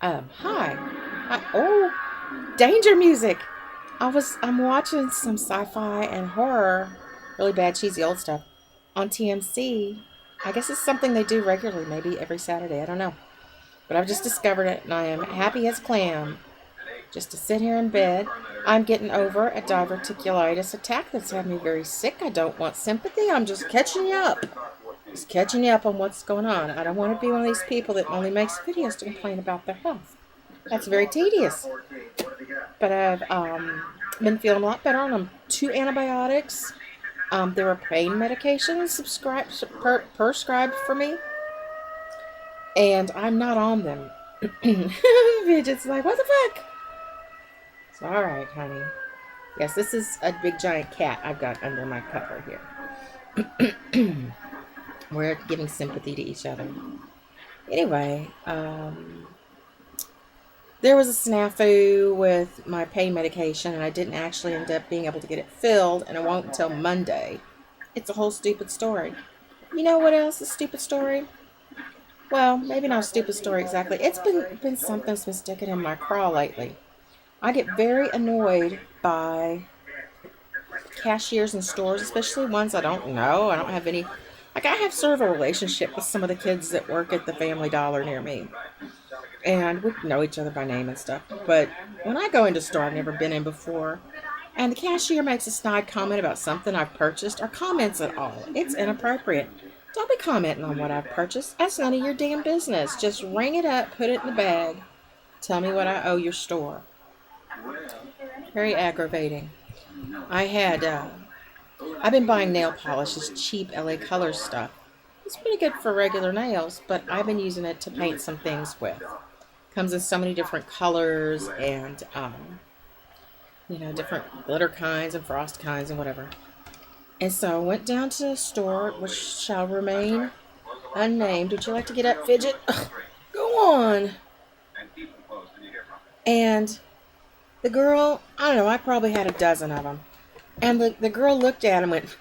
Hi. Oh, danger music. I'm watching some sci-fi and horror, really bad cheesy old stuff on TMC. I guess it's something they do regularly, maybe every Saturday. I don't know. But I've just discovered it and I am happy as clam just to sit here in bed. I'm getting over a diverticulitis attack that's had me very sick. I don't want sympathy. I'm just catching you up. Just catching you up on what's going on. I don't want to be one of these people that only makes videos to complain about their health. That's very tedious. But I've been feeling a lot better. I'm 2 antibiotics. There are pain medications prescribed for me, and I'm not on them. It's like, what the fuck? It's all right, honey. Yes, this is a big giant cat I've got under my cover here. We're giving sympathy to each other. Anyway, there was a snafu with my pain medication, and I didn't actually end up being able to get it filled, and it won't until Monday. It's a whole stupid story. You know what else is a stupid story? Well, maybe not a stupid story exactly. It's been something that's been sticking in my craw lately. I get very annoyed by cashiers in stores, especially ones I don't know. I don't have any. Like, I have sort of a relationship with some of the kids that work at the Family Dollar near me, and we know each other by name and stuff. But when I go into a store I've never been in before, and the cashier makes a snide comment about something I've purchased or comments at all, it's inappropriate. Don't be commenting on what I've purchased. That's none of your damn business. Just ring it up, put it in the bag. Tell me what I owe your store. Very aggravating. I've been buying nail polishes, cheap LA Colors stuff. It's pretty good for regular nails, but I've been using it to paint some things with. Comes in so many different colors and different glitter kinds and frost kinds and whatever. And so I went down to the store, which shall remain unnamed. Would you like to get up, Fidget? Ugh, go on. And the girl, I don't know, I probably had a dozen of them. And the girl looked at him and went,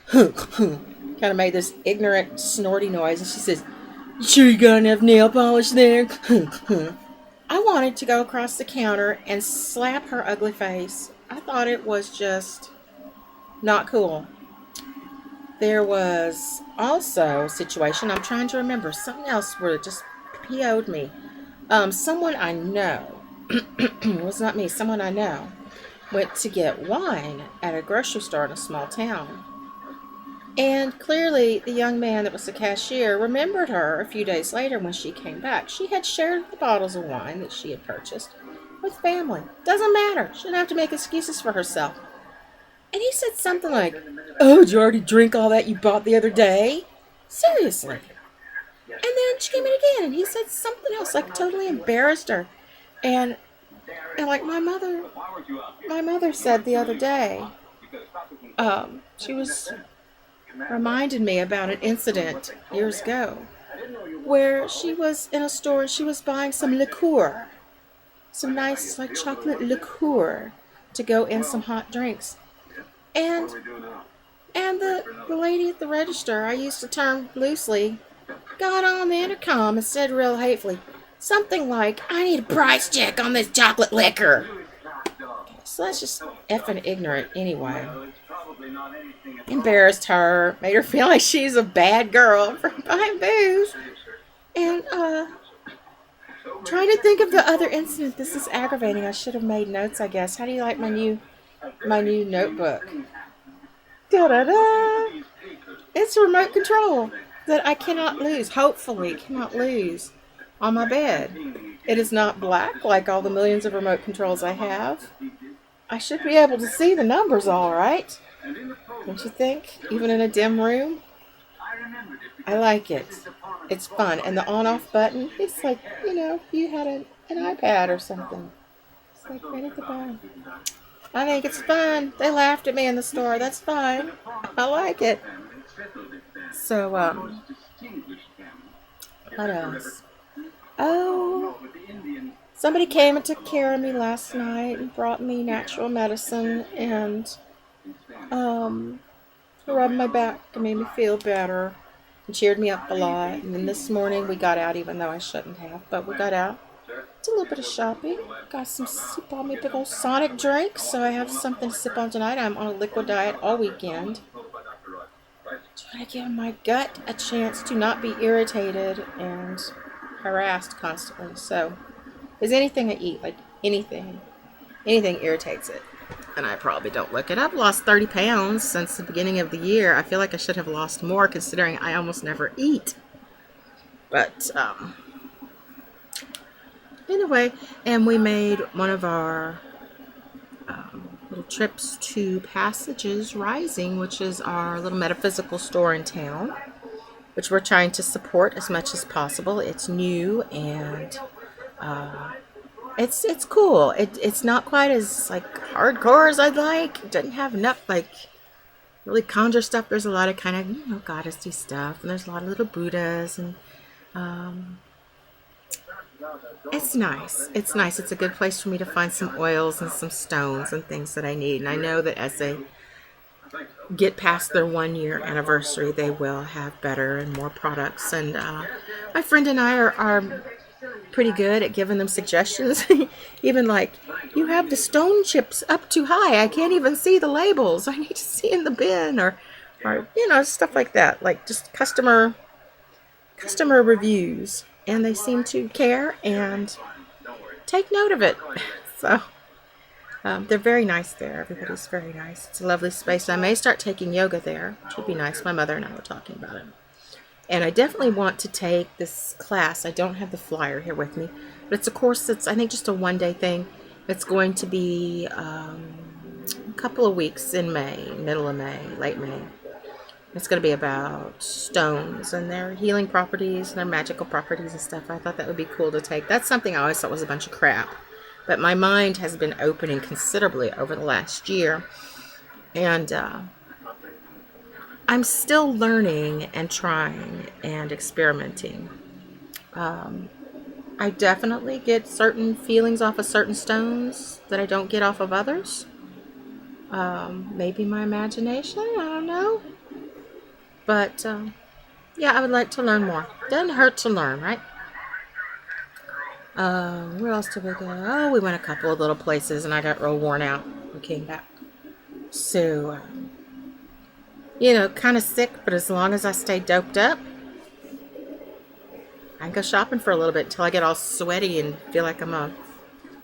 kind of made this ignorant, snorty noise. And she says, "You sure you got enough nail polish there?" I wanted to go across the counter and slap her ugly face. I thought it was just not cool. There was also a situation, I'm trying to remember, something else where it just PO'd me. Someone I know, it was not me, someone I know, went to get wine at a grocery store in a small town. And clearly, the young man that was the cashier remembered her a few days later when she came back. She had shared the bottles of wine that she had purchased with family. Doesn't matter. She didn't have to make excuses for herself. And he said something like, "Oh, did you already drink all that you bought the other day?" Seriously. And then she came in again and he said something else, like totally embarrassed her. And like my mother said the other day, she was reminded me about an incident years ago where she was in a store and she was buying some liqueur, some nice like chocolate liqueur to go in some hot drinks. And the lady at the register, I used the term loosely, got on the intercom and said real hatefully something like, "I need a price check on this chocolate liquor." So that's just effing ignorant anyway. Embarrassed her, made her feel like she's a bad girl for buying booze. And trying to think of the other incident. This is aggravating. I should have made notes, I guess. How do you like my new notebook? Da da da. It's a remote control that I cannot lose. Hopefully, cannot lose on my bed. It is not black like all the millions of remote controls I have. I should be able to see the numbers all right. Don't you think? Even in a dim room? I like it. It's fun. And the on-off button, it's like, you had an iPad or something. It's like right at the bottom. I think it's fun. They laughed at me in the store. That's fine. I like it. So, what else? Oh, somebody came and took care of me last night and brought me natural medicine and um, rubbed my back and made me feel better and cheered me up a lot. And then this morning we got out, even though I shouldn't have, but we got out. It's a little bit of shopping. Got some, she bought me a big old Sonic drink, so I have something to sip on tonight. I'm on a liquid diet all weekend. Trying to give my gut a chance to not be irritated and harassed constantly. So, is anything I eat, like anything irritates it. And I probably don't look it up. Lost 30 pounds since the beginning of the year. I feel like I should have lost more considering I almost never eat. But anyway, and we made one of our little trips to Passages Rising, which is our little metaphysical store in town, which we're trying to support as much as possible. It's new and it's cool. It's not quite as like hardcore as I'd like. It doesn't have enough like really conjure stuff. There's a lot of kind of goddessy stuff, and there's a lot of little Buddhas, and it's nice. It's nice. It's a good place for me to find some oils and some stones and things that I need. And I know that as they get past their 1 year anniversary, they will have better and more products. And my friend and I are pretty good at giving them suggestions. Even like, you have the stone chips up too high. I can't even see the labels. I need to see in the bin, or stuff like that. Like just customer reviews, and they seem to care and take note of it. So they're very nice there. Everybody's very nice. It's a lovely space. I may start taking yoga there, which would be nice. My mother and I were talking about it. And I definitely want to take this class. I don't have the flyer here with me, but it's a course that's, I think, just a one-day thing. It's going to be a couple of weeks in May, middle of May, late May. It's going to be about stones and their healing properties and their magical properties and stuff. I thought that would be cool to take. That's something I always thought was a bunch of crap. But my mind has been opening considerably over the last year. And I'm still learning and trying and experimenting. I definitely get certain feelings off of certain stones that I don't get off of others. Maybe my imagination, I don't know. But, yeah, I would like to learn more. Doesn't hurt to learn, right? Where else did we go? Oh, we went a couple of little places, and I got real worn out. We came back. So, kind of sick, but as long as I stay doped up, I can go shopping for a little bit until I get all sweaty and feel like I'm going to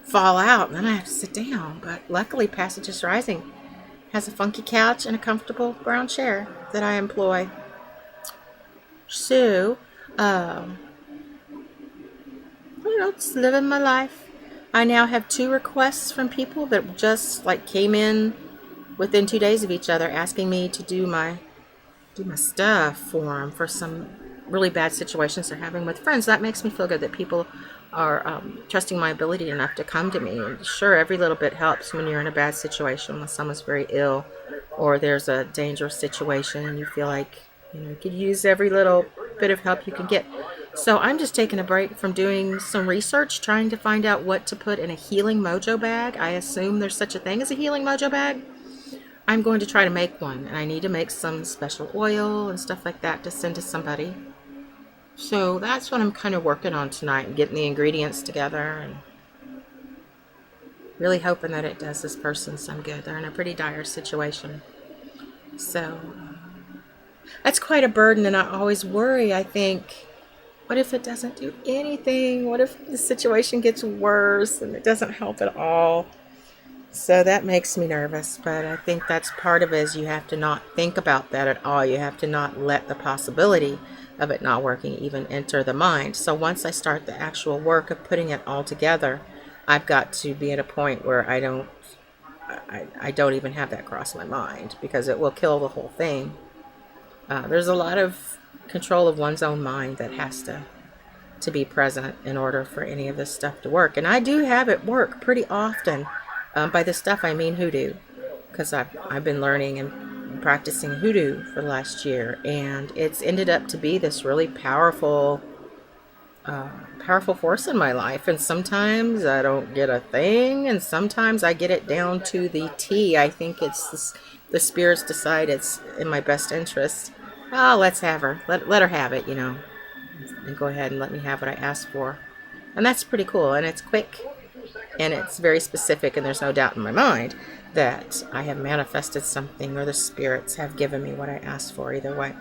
fall out. And then I have to sit down. But luckily, Passages Rising has a funky couch and a comfortable brown chair that I employ. So, just living my life. I now have 2 requests from people that just came in within 2 days of each other, asking me to do my stuff for them for some really bad situations they're having with friends. That makes me feel good that people are trusting my ability enough to come to me. And sure, every little bit helps when you're in a bad situation, when someone's very ill or there's a dangerous situation and you feel like you could use every little bit of help you can get. So I'm just taking a break from doing some research, trying to find out what to put in a healing mojo bag. I assume there's such a thing as a healing mojo bag. I'm going to try to make one, and I need to make some special oil and stuff like that to send to somebody. So that's what I'm kind of working on tonight, and getting the ingredients together and really hoping that it does this person some good. They're in a pretty dire situation. So that's quite a burden, and I always worry, I think, what if it doesn't do anything? What if the situation gets worse and it doesn't help at all? So that makes me nervous, but I think that's part of it, is you have to not think about that at all. You have to not let the possibility of it not working even enter the mind. So once I start the actual work of putting it all together, I've got to be at a point where I don't even have that cross my mind, because it will kill the whole thing. There's a lot of control of one's own mind that has to be present in order for any of this stuff to work. And I do have it work pretty often. By this stuff, I mean hoodoo, because I've been learning and practicing hoodoo for the last year, and it's ended up to be this really powerful force in my life. And sometimes I don't get a thing, and sometimes I get it down to the T. I think it's the spirits decide it's in my best interest. Oh, let's have her. Let her have it, and go ahead and let me have what I asked for. And that's pretty cool. And it's quick and it's very specific. And there's no doubt in my mind that I have manifested something or the spirits have given me what I asked for either way.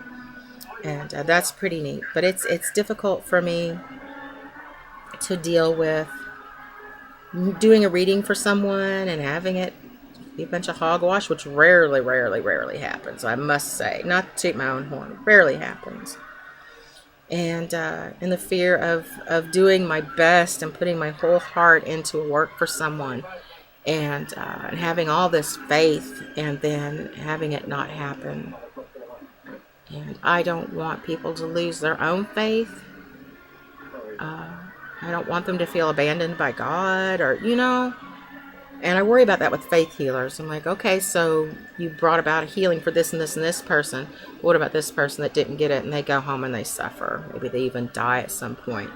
And that's pretty neat. But it's difficult for me to deal with doing a reading for someone and having it be a bunch of hogwash, which rarely happens, I must say. Not to toot my own horn, rarely happens. And in the fear of doing my best and putting my whole heart into a work for someone and having all this faith and then having it not happen. And I don't want people to lose their own faith. I don't want them to feel abandoned by God or, and I worry about that with faith healers. I'm like, okay, so you brought about a healing for this and this and this person. What about this person that didn't get it and they go home and they suffer? Maybe they even die at some point.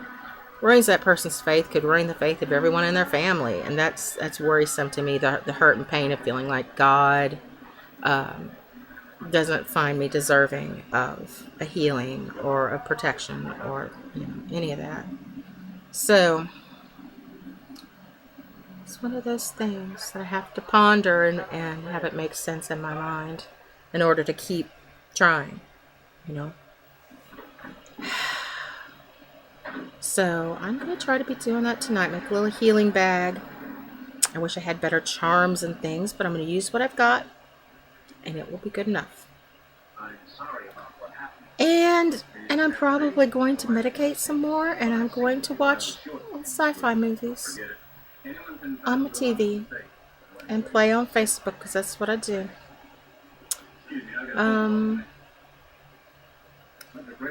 Ruins that person's faith could ruin the faith of everyone in their family. And that's worrisome to me, the hurt and pain of feeling like God doesn't find me deserving of a healing or a protection or any of that. So it's one of those things that I have to ponder and have it make sense in my mind in order to keep trying, So I'm going to try to be doing that tonight. Make a little healing bag. I wish I had better charms and things, but I'm going to use what I've got and it will be good enough. And I'm probably going to medicate some more and I'm going to watch sci-fi movies on my TV and play on Facebook because that's what I do.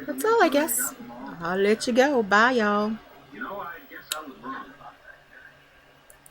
That's all, I guess. I'll let you go. Bye, y'all.